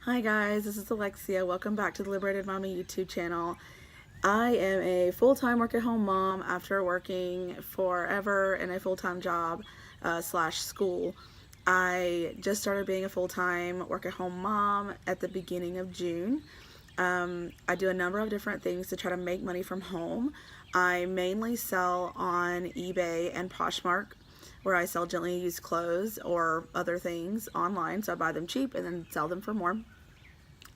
Hi guys, this is Alexia. Welcome back to the Liberated Mommy YouTube channel. I am a full-time work-at-home mom after working forever in a full-time job slash school. I just started being a full-time work-at-home mom at the beginning of June. I do a number of different things to try to make money from home. I mainly sell on eBay and Poshmark, where I sell gently used clothes or other things online. So I buy them cheap and then sell them for more.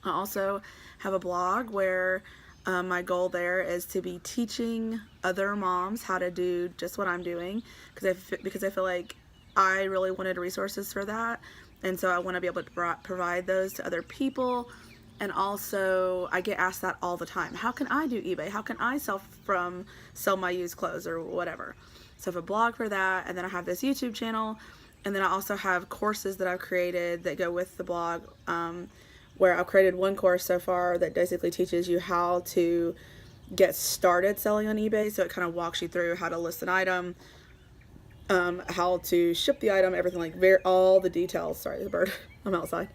I also have a blog where my goal there is to be teaching other moms how to do just what I'm doing, because I feel like I really wanted resources for that, and so I want to be able to provide those to other people. And also I get asked that all the time. How can I do eBay? How can I sell my used clothes or whatever? So I have a blog for that, and then I have this YouTube channel, and then I also have courses that I've created that go with the blog, where I've created one course so far that basically teaches you how to get started selling on eBay. So it kind of walks you through how to list an item, how to ship the item, everything, like all the details. Sorry, the bird. I'm outside.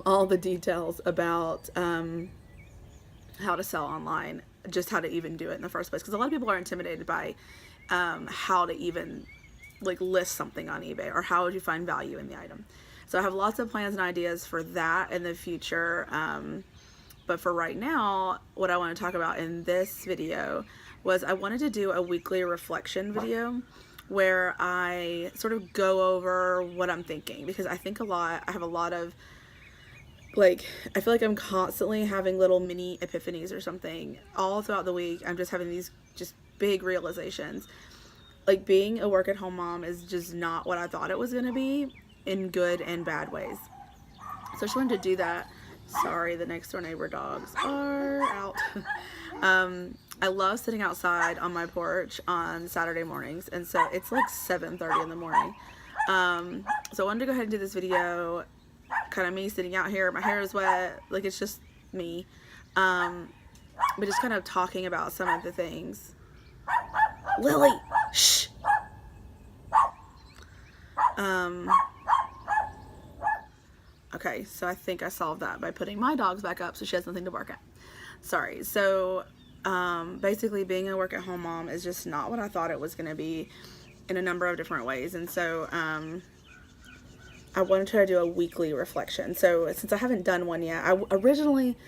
All the details about how to sell online, just how to even do it in the first place. Because a lot of people are intimidated by how to even list something on eBay, or how would you find value in the item. So I have lots of plans and ideas for that in the future. But for right now, what I want to talk about in this video was I wanted to do a weekly reflection video where I sort of go over what I'm thinking, because I think a lot. I have a lot of, I feel like I'm constantly having little mini epiphanies or something all throughout the week. I'm just having these just big realizations. Like, being a work-at-home mom is just not what I thought it was going to be, in good and bad ways. So I just wanted to do that. Sorry, the next door neighbor dogs are out. I love sitting outside on my porch on Saturday mornings, and so it's like 7:30 in the morning. So I wanted to go ahead and do this video, kind of me sitting out here. My hair is wet, like it's just me, but just kind of talking about some of the things. Lily, shh. Okay, so I think I solved that by putting my dogs back up so she has nothing to bark at. Sorry. So basically, being a work-at-home mom is just not what I thought it was going to be in a number of different ways. And so I wanted to do a weekly reflection. So since I haven't done one yet, originally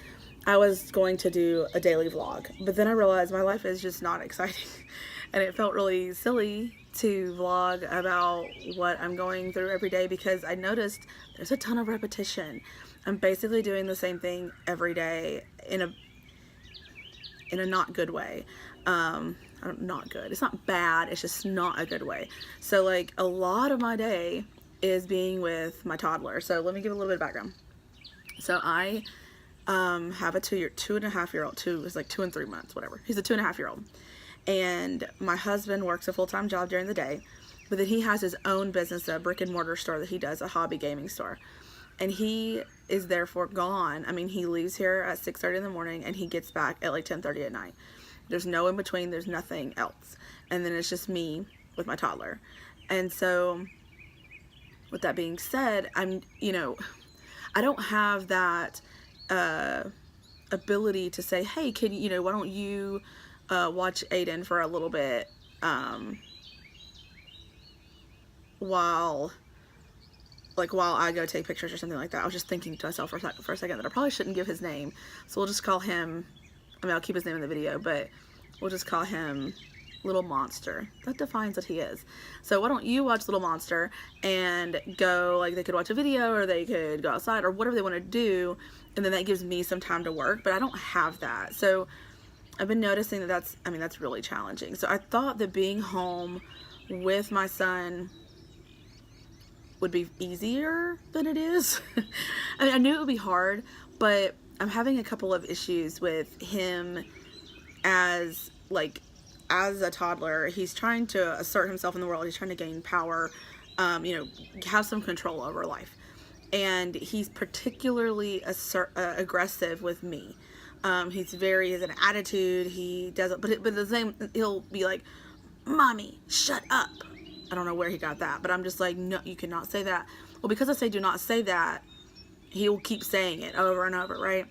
I was going to do a daily vlog, but then I realized my life is just not exciting. And it felt really silly to vlog about what I'm going through every day, because I noticed there's a ton of repetition. I'm basically doing the same thing every day in a not good way. Not good. It's not bad. It's just not a good way. So like a lot of my day is being with my toddler. So let me give a little bit of background. So I have a 2.5-year-old. Two is like 2 and 3 months, whatever. He's a 2.5-year-old. And my husband works a full-time job during the day, but then he has his own business, a brick and mortar store that he does, a hobby gaming store. And he is therefore gone. I mean, he leaves here at 6:30 in the morning and he gets back at like 10:30 at night. There's no in between, there's nothing else. And then it's just me with my toddler. And so with that being said, I don't have that ability to say, hey, kid, why don't you watch Aiden for a little bit while I go take pictures or something like that. I was just thinking to myself for a second that I probably shouldn't give his name, so we'll just call him, I'll keep his name in the video, but we'll just call him Little Monster. That defines what he is. So why don't you watch Little Monster and go, they could watch a video, or they could go outside, or whatever they want to do, and then that gives me some time to work, but I don't have that. So I've been noticing that's really challenging. So I thought that being home with my son would be easier than it is. I knew it would be hard, but I'm having a couple of issues with him as a toddler. He's trying to assert himself in the world. He's trying to gain power, have some control over life. And he's particularly aggressive with me. He has an attitude. He doesn't, but the same, he'll be like, "Mommy, shut up." I don't know where he got that, but I'm just like, no, you cannot say that. Well, because I say do not say that, he will keep saying it over and over, right?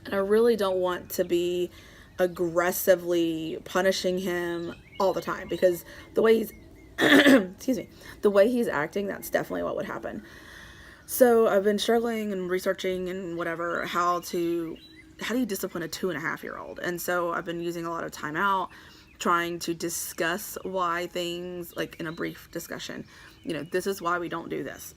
And I really don't want to be aggressively punishing him all the time, because the way he's excuse me, the way he's acting, that's definitely what would happen. So I've been struggling and researching and whatever how do you discipline a 2.5-year-old. And so I've been using a lot of time out trying to discuss why things, like in a brief discussion, this is why we don't do this.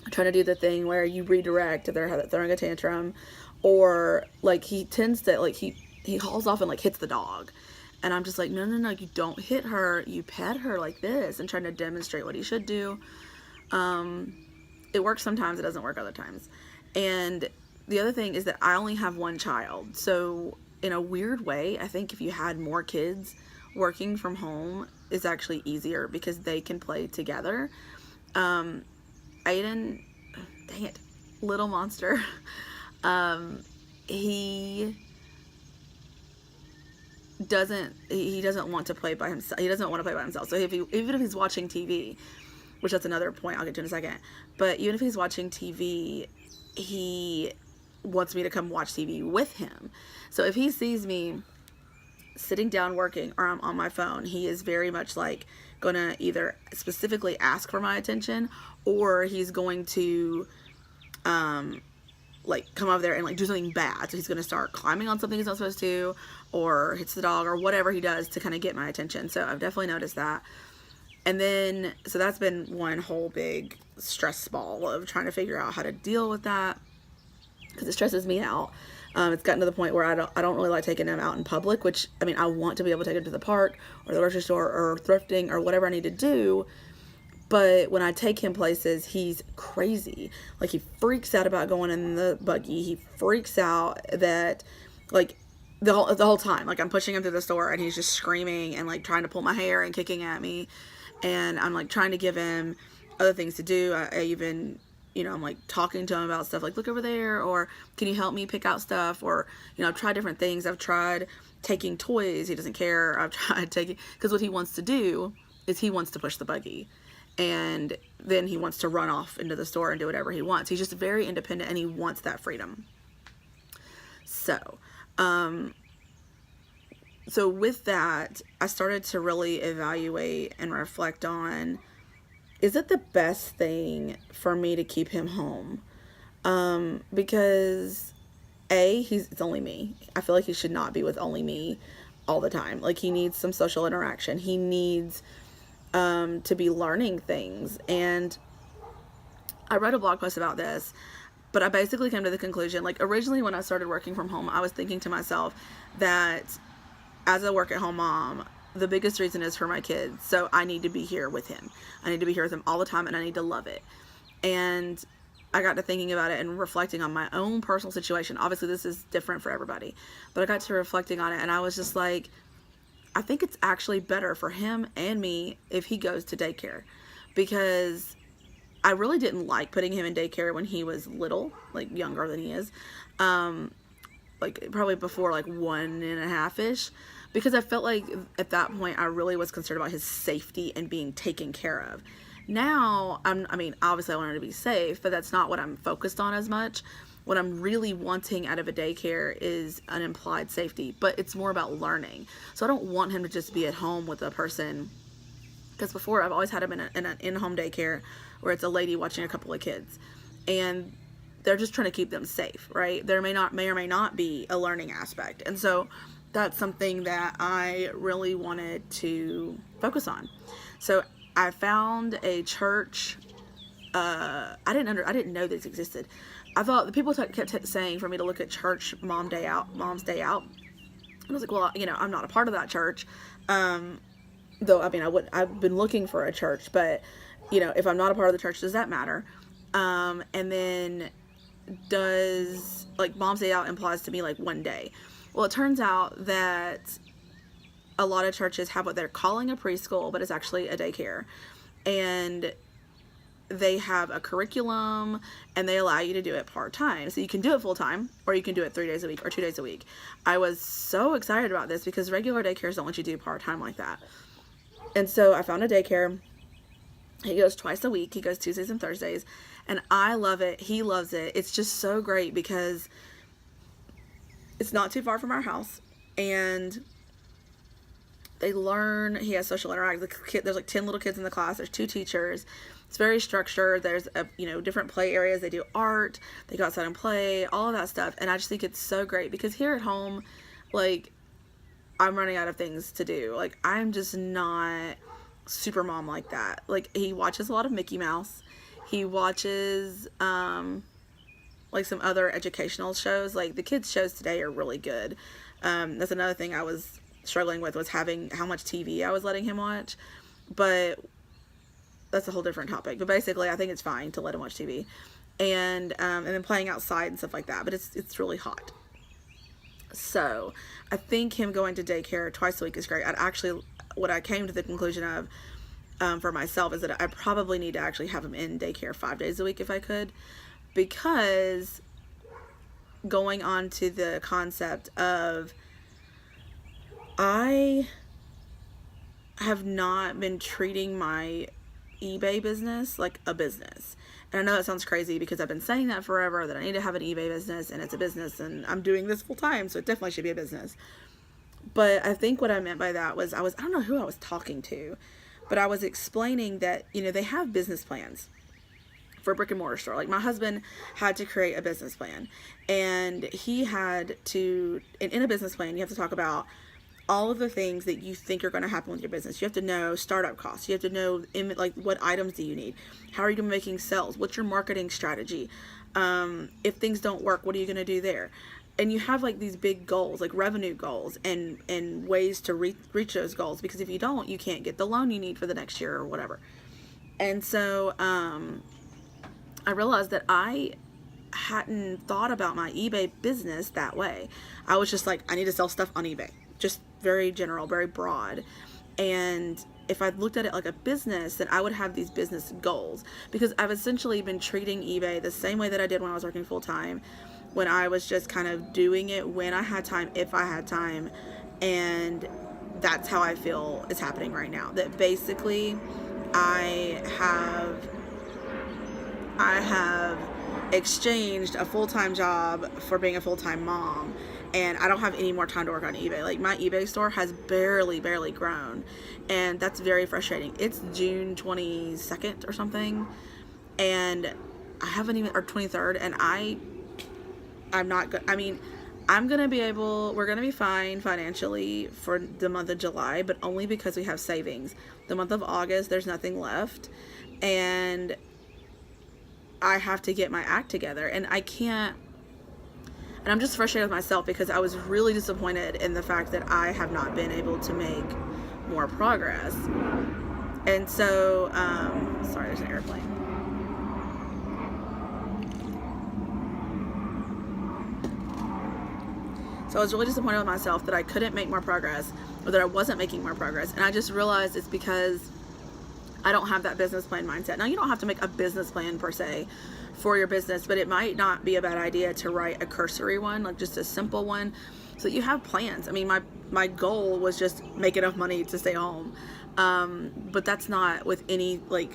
I'm trying to do the thing where you redirect if they're throwing a tantrum, or like he tends to like he hauls off and like hits the dog. And I'm just like, no, you don't hit her, you pet her like this, and trying to demonstrate what he should do. It works sometimes, it doesn't work other times. And the other thing is that I only have one child. So in a weird way, I think if you had more kids, working from home is actually easier because they can play together. Aiden, dang it, little monster, he doesn't want to play by himself. He doesn't want to play by himself. So even if he's watching TV, which that's another point I'll get to in a second, but even if he's watching TV, he wants me to come watch TV with him. So if he sees me sitting down working or I'm on my phone, he is very much like gonna either specifically ask for my attention, or he's going to like come over there and like do something bad. So he's gonna start climbing on something he's not supposed to, or hits the dog, or whatever he does to kind of get my attention. So I've definitely noticed that. And then, so that's been one whole big stress ball of trying to figure out how to deal with that, because it stresses me out. It's gotten to the point where I don't really like taking him out in public, which, I mean, I want to be able to take him to the park or the grocery store or thrifting or whatever I need to do. But when I take him places, he's crazy. Like, he freaks out about going in the buggy. He freaks out that, like, the whole time. Like, I'm pushing him through the store and he's just screaming and, like, trying to pull my hair and kicking at me. And I'm, like, trying to give him other things to do. I even, I'm, like, talking to him about stuff like, look over there, or can you help me pick out stuff? Or, I've tried different things. I've tried taking toys. He doesn't care. I've tried taking, because what he wants to do is he wants to push the buggy. And then he wants to run off into the store and do whatever he wants. He's just very independent and he wants that freedom. So, so with that, I started to really evaluate and reflect on, is it the best thing for me to keep him home? Because it's only me. I feel like he should not be with only me all the time. Like, he needs some social interaction. He needs to be learning things. And I wrote a blog post about this, but I basically came to the conclusion, like, originally when I started working from home, I was thinking to myself that as a work-at-home mom, the biggest reason is for my kids. So I need to be here with him. I need to be here with him all the time, and I need to love it. And I got to thinking about it and reflecting on my own personal situation. Obviously, this is different for everybody, but I got to reflecting on it, and I was just like, I think it's actually better for him and me if he goes to daycare, because I really didn't like putting him in daycare when he was little, like younger than he is, like probably before like 1.5-ish, because I felt like at that point I really was concerned about his safety and being taken care of. Now, I mean, obviously I want him to be safe, but that's not what I'm focused on as much. What I'm really wanting out of a daycare is an implied safety, but it's more about learning. So I don't want him to just be at home with a person, because before I've always had him in an in-home daycare where it's a lady watching a couple of kids, and they're just trying to keep them safe, right? There may or may not be a learning aspect. And so that's something that I really wanted to focus on. So I found a church. I didn't know this existed. I thought the people kept saying for me to look at church Mom's Day Out. And I was like, well, I'm not a part of that church. Though, I mean, I've been looking for a church, but, if I'm not a part of the church, does that matter? And then does, like, Mom's Day Out implies to me, like, one day. Well, it turns out that a lot of churches have what they're calling a preschool, but it's actually a daycare. And they have a curriculum, and they allow you to do it part-time. So you can do it full-time, or you can do it 3 days a week or 2 days a week. I was so excited about this because regular daycares don't let you do part-time like that. And so I found a daycare. He goes twice a week. He goes Tuesdays and Thursdays. and I love it. He loves it. It's just so great because it's not too far from our house, and they learn. He has social interaction. There's like 10 little kids in the class. There's 2 teachers. It's very structured. There's different play areas. They do art. They go outside and play. All of that stuff. And I just think it's so great because here at home, like, I'm running out of things to do. Like, I'm just not super mom like that. Like, he watches a lot of Mickey Mouse. He watches like some other educational shows. Like, the kids shows today are really good. That's another thing I was struggling with, was having how much TV I was letting him watch. But that's a whole different topic. But basically, I think it's fine to let him watch TV, and then playing outside and stuff like that. But it's really hot. So I think him going to daycare twice a week is great. What I came to the conclusion of for myself is that I probably need to actually have him in daycare 5 days a week if I could, because going on to the concept of, I have not been treating my eBay business like a business. And I know that sounds crazy because I've been saying that forever, that I need to have an eBay business, and it's a business, and I'm doing this full time, so it definitely should be a business. But I think what I meant by that was, I don't know who I was talking to, but I was explaining that, they have business plans for a brick and mortar store. Like, my husband had to create a business plan, and he had to, in a business plan, you have to talk about all of the things that you think are going to happen with your business. You have to know startup costs. You have to know, like, what items do you need? How are you making sales? What's your marketing strategy? If things don't work, what are you going to do there? And you have, like, these big goals, like revenue goals, and ways to reach those goals. Because if you don't, you can't get the loan you need for the next year or whatever. And so I realized that I hadn't thought about my eBay business that way. I was just like, I need to sell stuff on eBay. Just very general, very broad. And if I looked at it like a business, then I would have these business goals, because I've essentially been treating eBay the same way that I did when I was working full time, when I was just kind of doing it when I had time, if I had time. And that's how I feel is happening right now. That basically I have exchanged a full-time job for being a full-time mom, and I don't have any more time to work on eBay. Like, my eBay store has barely grown, and that's very frustrating. It's June 22nd or something, and I haven't even, or 23rd, and I'm not good. I mean, we're gonna be fine financially for the month of July, but only because we have savings. The month of August, there's nothing left, and I have to get my act together, and I can't. And I'm just frustrated with myself because I was really disappointed in the fact that I have not been able to make more progress. And so, sorry, there's an airplane. So I was really disappointed with myself that I couldn't make more progress, or that I wasn't making more progress. And I just realized it's because I don't have that business plan mindset. Now, you don't have to make a business plan per se for your business, but it might not be a bad idea to write a cursory one, like just a simple one, so that you have plans. I mean, my goal was just make enough money to stay home. But that's not with any, like,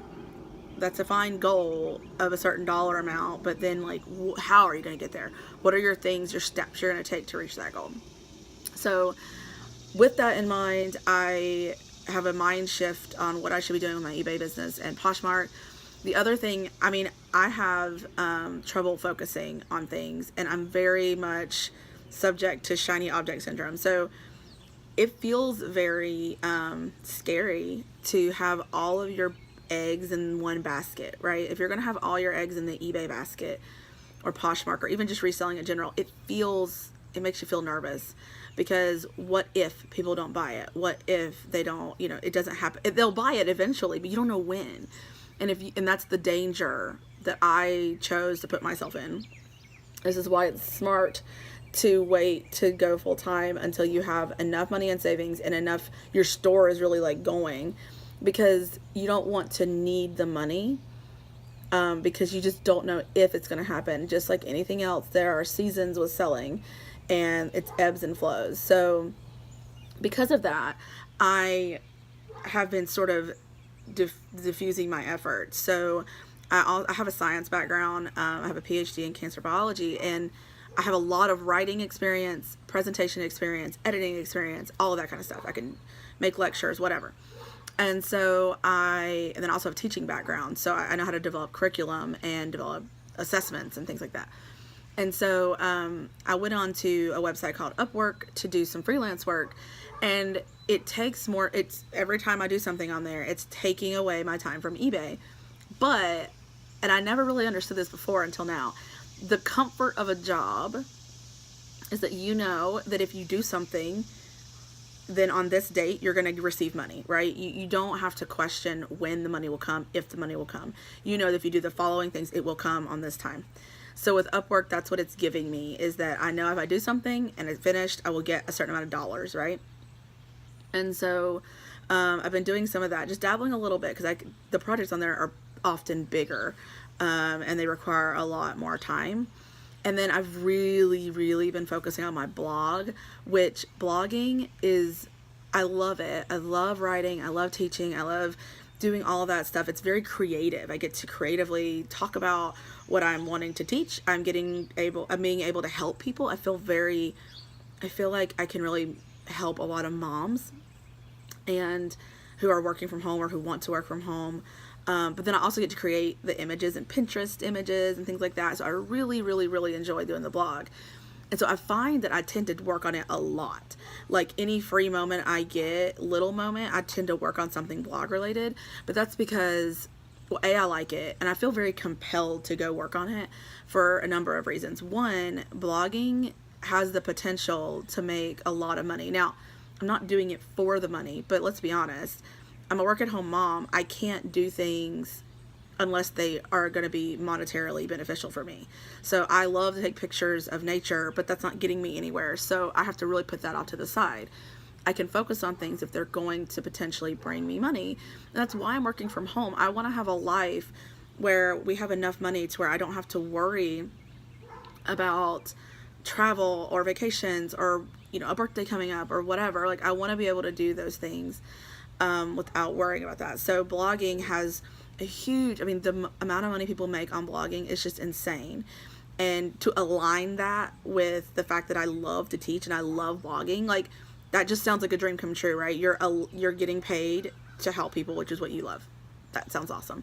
that's a fine goal of a certain dollar amount, but then, like, how are you going to get there? What are your things, your steps you're going to take to reach that goal? So with that in mind, I have a mind shift on what I should be doing with my eBay business and Poshmark. The other thing, I mean, I have trouble focusing on things, and I'm very much subject to shiny object syndrome. So it feels very scary to have all of your eggs in one basket, right? If you're going to have all your eggs in the eBay basket or Poshmark, or even just reselling in general, it makes you feel nervous, because what if people don't buy it? What if they don't, it doesn't happen? They'll buy it eventually, but you don't know when. And that's the danger that I chose to put myself in. This is why it's smart to wait to go full time until you have enough money in savings and enough, your store is really like going, because you don't want to need the money, because you just don't know if it's going to happen. Just like anything else, there are seasons with selling, and it's ebbs and flows. So because of that, I have been sort of diffusing my efforts. So I have a science background. I have a PhD in cancer biology, and I have a lot of writing experience, presentation experience, editing experience, all of that kind of stuff. I can make lectures, whatever. And so and then also have a teaching background. So I know how to develop curriculum and develop assessments and things like that. And so I went on to a website called Upwork to do some freelance work. And it takes more, every time I do something on there, it's taking away my time from eBay. But, and I never really understood this before until now, the comfort of a job is that you know that if you do something, then on this date, you're going to receive money, right? You don't have to question when the money will come, if the money will come. You know that if you do the following things, it will come on this time. So with Upwork, that's what it's giving me, is that I know if I do something and it's finished, I will get a certain amount of dollars, right? And so I've been doing some of that, just dabbling a little bit, because the projects on there are often bigger, and they require a lot more time. And then I've really, really been focusing on my blog, which blogging is, I love it. I love writing. I love teaching. I love doing all of that stuff. It's very creative. I get to creatively talk about what I'm wanting to teach. I'm being able to help people. I feel like I can really help a lot of moms and who are working from home or who want to work from home. But then I also get to create the images and Pinterest images and things like that. So I really, really, really enjoy doing the blog. And so I find that I tend to work on it a lot. Like any free moment I get, little moment, I tend to work on something blog related. But that's because, well, I like it, and I feel very compelled to go work on it for a number of reasons. One, blogging has the potential to make a lot of money. Now, I'm not doing it for the money, but let's be honest. I'm a work-at-home mom. I can't do things unless they are going to be monetarily beneficial for me. So I love to take pictures of nature, but that's not getting me anywhere. So I have to really put that off to the side. I can focus on things if they're going to potentially bring me money. And that's why I'm working from home. I want to have a life where we have enough money to where I don't have to worry about travel or vacations or, a birthday coming up or whatever. Like, I want to be able to do those things without worrying about that. So blogging has a huge, the amount of money people make on blogging is just insane. And to align that with the fact that I love to teach and I love blogging, like, that just sounds like a dream come true, right? You're getting paid to help people, which is what you love. That sounds awesome.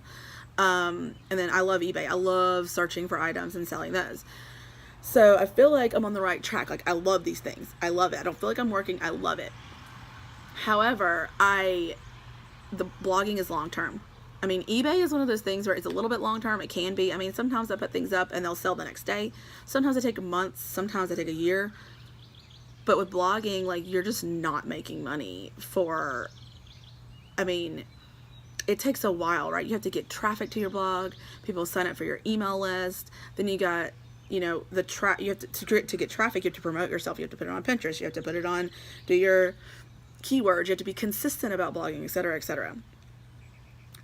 And then I love eBay. I love searching for items and selling those. So I feel like I'm on the right track. Like, I love these things. I love it. I don't feel like I'm working. I love it. However, the blogging is long term. eBay is one of those things where it's a little bit long term. It can be. Sometimes I put things up and they'll sell the next day. Sometimes they take months. Sometimes they take a year. But with blogging, like, you're just not making money for, it takes a while, right? You have to get traffic to your blog. People sign up for your email list. Then you got, you have to get traffic, you have to promote yourself. You have to put it on Pinterest. You have to put it on, do your keywords. You have to be consistent about blogging, etc., etc.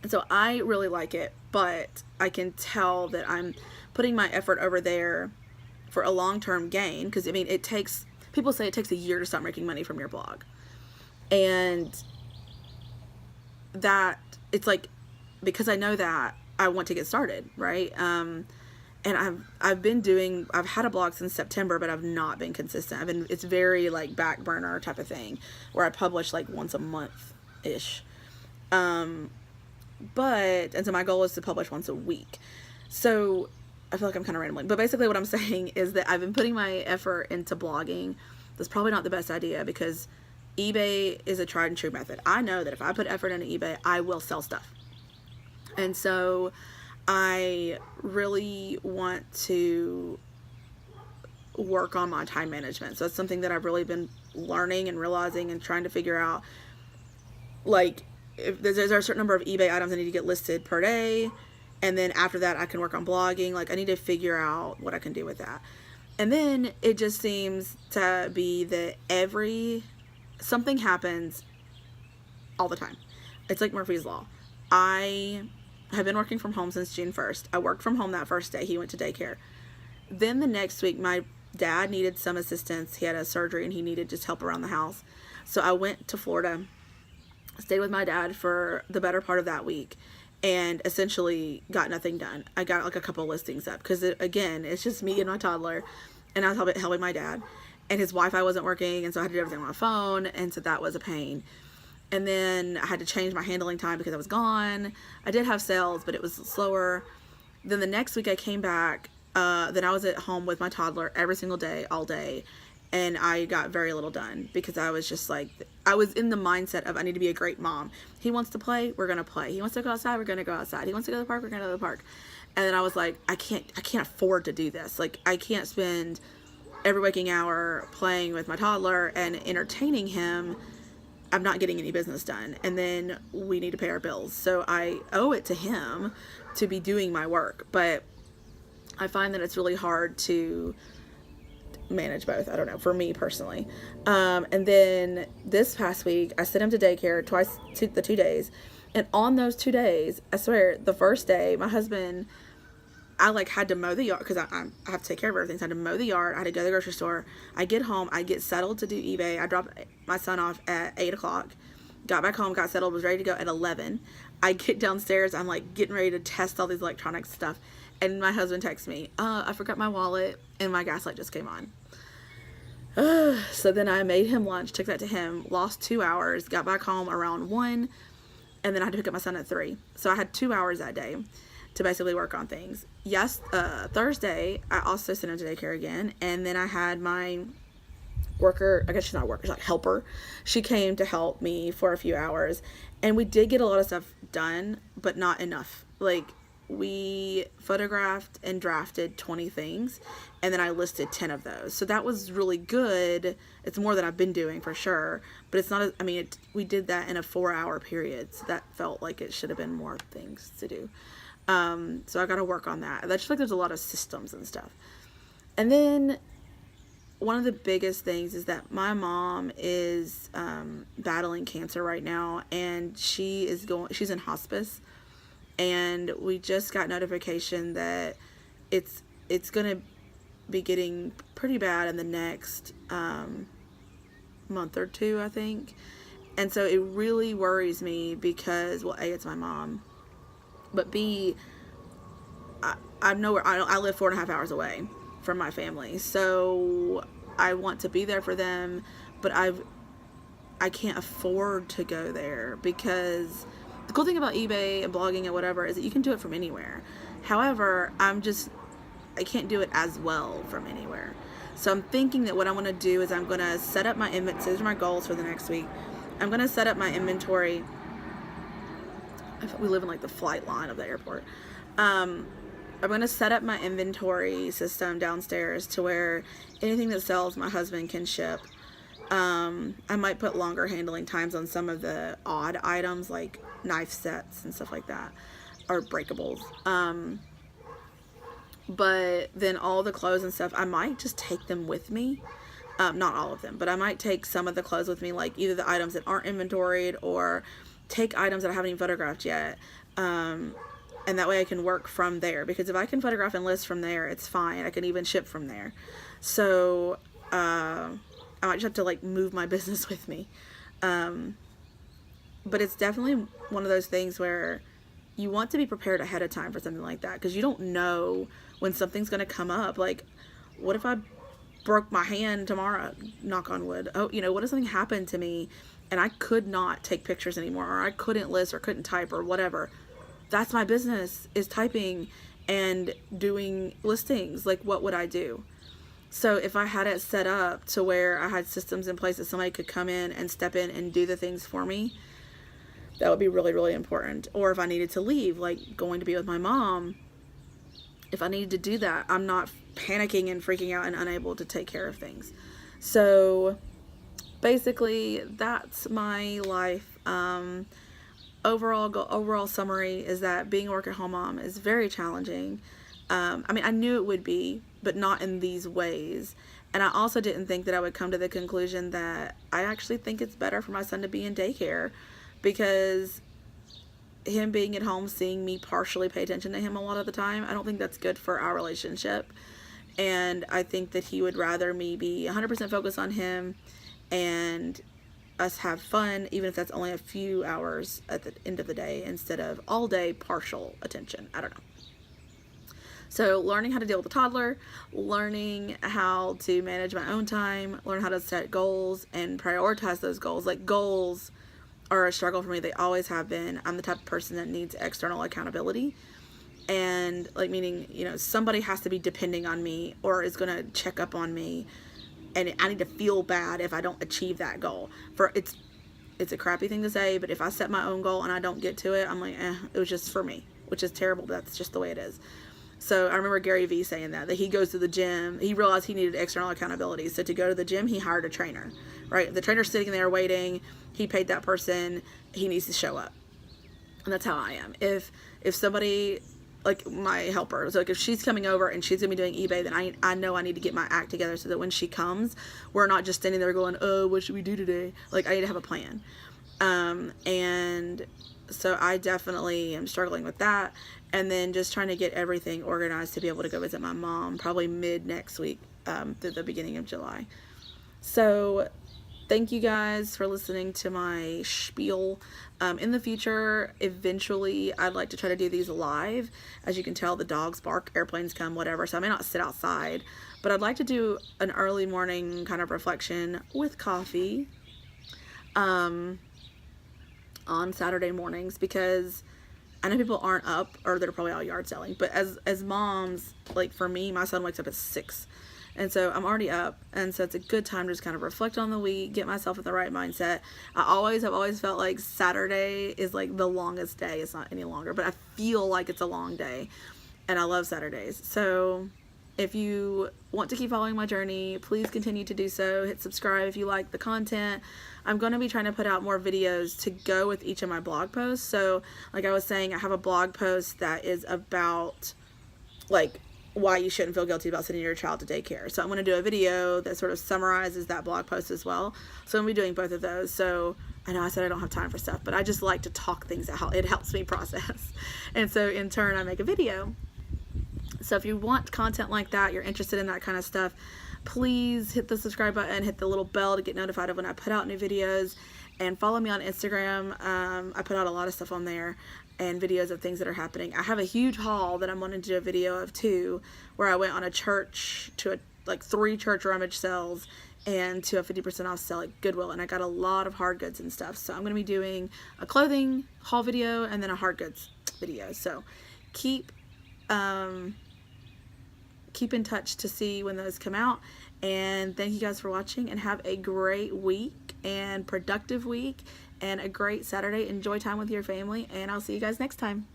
And so I really like it, but I can tell that I'm putting my effort over there for a long-term gain, because people say it takes a year to start making money from your blog. And that, it's like, because I know that, I want to get started, right? And I've had a blog since September, but I've not been consistent. It's very like back burner type of thing, where I publish like once a month-ish. And so my goal is to publish once a week. So I feel like I'm kind of rambling, but basically what I'm saying is that I've been putting my effort into blogging. That's probably not the best idea, because eBay is a tried and true method. I know that if I put effort into eBay, I will sell stuff. And so I really want to work on my time management. So it's something that I've really been learning and realizing and trying to figure out. Like, if there's a certain number of eBay items I need to get listed per day, and then after that I can work on blogging. Like, I need to figure out what I can do with that. And then it just seems to be that something happens all the time. It's like Murphy's Law. I have been working from home since June 1st. I worked from home that first day. He went to daycare. Then the next week, my dad needed some assistance. He had a surgery and he needed just help around the house. So I went to Florida, stayed with my dad for the better part of that week. and essentially got nothing done. I got like a couple listings up because, again, it's just me and my toddler, and I was helping my dad, and his Wi-Fi wasn't working, and so I had to do everything on my phone, and so that was a pain. And then I had to change my handling time because I was gone. I did have sales, but it was slower. Then the next week I came back, then I was at home with my toddler every single day, all day, and I got very little done because I was just like, I was in the mindset of I need to be a great mom. He wants to play, we're gonna play. He wants to go outside, we're gonna go outside. He wants to go to the park, we're gonna go to the park. And then I was like, I can't afford to do this. Like, I can't spend every waking hour playing with my toddler and entertaining him. I'm not getting any business done, and then we need to pay our bills. So I owe it to him to be doing my work, but I find that it's really hard to manage both. I don't know, for me personally. And then this past week, I sent him to daycare twice, the 2 days, and on those 2 days, I swear, the first day, my husband, I like had to mow the yard because I have to take care of everything. So I had to mow the yard. I had to go to the grocery store. I get home. I get settled to do eBay. I dropped my son off at 8 o'clock. Got back home, got settled, was ready to go at 11. I get downstairs. I'm like getting ready to test all these electronic stuff. And my husband texts me, I forgot my wallet and my gas light just came on. So then I made him lunch, took that to him, lost 2 hours, got back home around 1, and then I had to pick up my son at 3. So I had 2 hours that day to basically work on things. Yes, Thursday, I also sent him to daycare again, and then I had my worker, I guess she's not a worker, she's like helper. She came to help me for a few hours, and we did get a lot of stuff done, but not enough. Like, we photographed and drafted 20 things, and then I listed 10 of those. So that was really good. It's more than I've been doing for sure, but it's not, we did that in a 4-hour period, so that felt like it should have been more things to do. So I got to work on that. I just feel like there's a lot of systems and stuff. And then one of the biggest things is that my mom is battling cancer right now, and she's in hospice, and we just got notification that it's going to be getting pretty bad in the next month or two, I think. And so it really worries me because, well, A, it's my mom, but B, I live 4.5 hours away from my family, so I want to be there for them, but I can't afford to go there because the cool thing about eBay and blogging and whatever is that you can do it from anywhere. However, I can't do it as well from anywhere. So I'm thinking that what I want to do is I'm going to set up my inventory. These are my goals for the next week. I'm going to set up my inventory. We live in like the flight line of the airport. I'm going to set up my inventory system downstairs to where anything that sells my husband can ship. I might put longer handling times on some of the odd items like knife sets and stuff like that, or breakables. But then all the clothes and stuff, I might just take them with me. Not all of them, but I might take some of the clothes with me, like either the items that aren't inventoried or take items that I haven't even photographed yet. And that way I can work from there, because if I can photograph and list from there, it's fine. I can even ship from there. So I might just have to like move my business with me. But it's definitely one of those things where you want to be prepared ahead of time for something like that, because you don't know when something's going to come up. Like, what if I broke my hand tomorrow, knock on wood? Oh, what if something happened to me and I could not take pictures anymore, or I couldn't list or couldn't type or whatever? That's my business, is typing and doing listings. Like, what would I do? So if I had it set up to where I had systems in place that somebody could come in and step in and do the things for me, that would be really, really important. Or if I needed to leave, like going to be with my mom, if I needed to do that, I'm not panicking and freaking out and unable to take care of things. So basically, that's my life. Overall summary is that being a work-at-home mom is very challenging. I knew it would be, but not in these ways. And I also didn't think that I would come to the conclusion that I actually think it's better for my son to be in daycare, because him being at home, seeing me partially pay attention to him a lot of the time, I don't think that's good for our relationship. And I think that he would rather me be 100% focused on him and us have fun, even if that's only a few hours at the end of the day instead of all day partial attention. I don't know. So learning how to deal with a toddler, learning how to manage my own time, learn how to set goals and prioritize those goals. Like, goals are a struggle for me. They always have been. I'm the type of person that needs external accountability. And like, meaning, you know, somebody has to be depending on me or is going to check up on me. And I need to feel bad if I don't achieve that goal. It's a crappy thing to say, but if I set my own goal and I don't get to it, I'm like, it was just for me, which is terrible, but that's just the way it is. So I remember Gary Vee saying that he goes to the gym. He realized he needed external accountability. So to go to the gym, he hired a trainer, right? The trainer's sitting there waiting. He paid that person. He needs to show up. And that's how I am. If somebody, like my helper, so like if she's coming over and she's going to be doing eBay, then I know I need to get my act together so that when she comes, we're not just standing there going, oh, what should we do today? Like, I need to have a plan. And so I definitely am struggling with that. And then just trying to get everything organized to be able to go visit my mom probably mid next week, through the beginning of July. So thank you guys for listening to my spiel. In the future, eventually, I'd like to try to do these live. As you can tell, the dogs bark, airplanes come, whatever. So I may not sit outside, but I'd like to do an early morning kind of reflection with coffee on Saturday mornings, because I know people aren't up, or they're probably all yard selling, but as moms, like for me, my son wakes up at 6, and so I'm already up, and so it's a good time to just kind of reflect on the week, get myself in the right mindset. I've always felt like Saturday is like the longest day. It's not any longer, but I feel like it's a long day, and I love Saturdays. So if you want to keep following my journey, please continue to do so. Hit subscribe if you like the content. I'm going to be trying to put out more videos to go with each of my blog posts. So like I was saying, I have a blog post that is about like why you shouldn't feel guilty about sending your child to daycare. So I'm going to do a video that sort of summarizes that blog post as well. So I'm going to be doing both of those. So I know I said I don't have time for stuff, but I just like to talk things out. It helps me process. And so in turn, I make a video. So if you want content like that, you're interested in that kind of stuff, please hit the subscribe button, hit the little bell to get notified of when I put out new videos, and follow me on Instagram. I put out a lot of stuff on there and videos of things that are happening. I have a huge haul that I'm wanting to do a video of too, where I went on a church to like 3 church rummage sales and to a 50% off sale at Goodwill, and I got a lot of hard goods and stuff. So I'm going to be doing a clothing haul video and then a hard goods video. So keep in touch to see when those come out. And thank you guys for watching, and have a great week and productive week and a great Saturday. Enjoy time with your family, and I'll see you guys next time.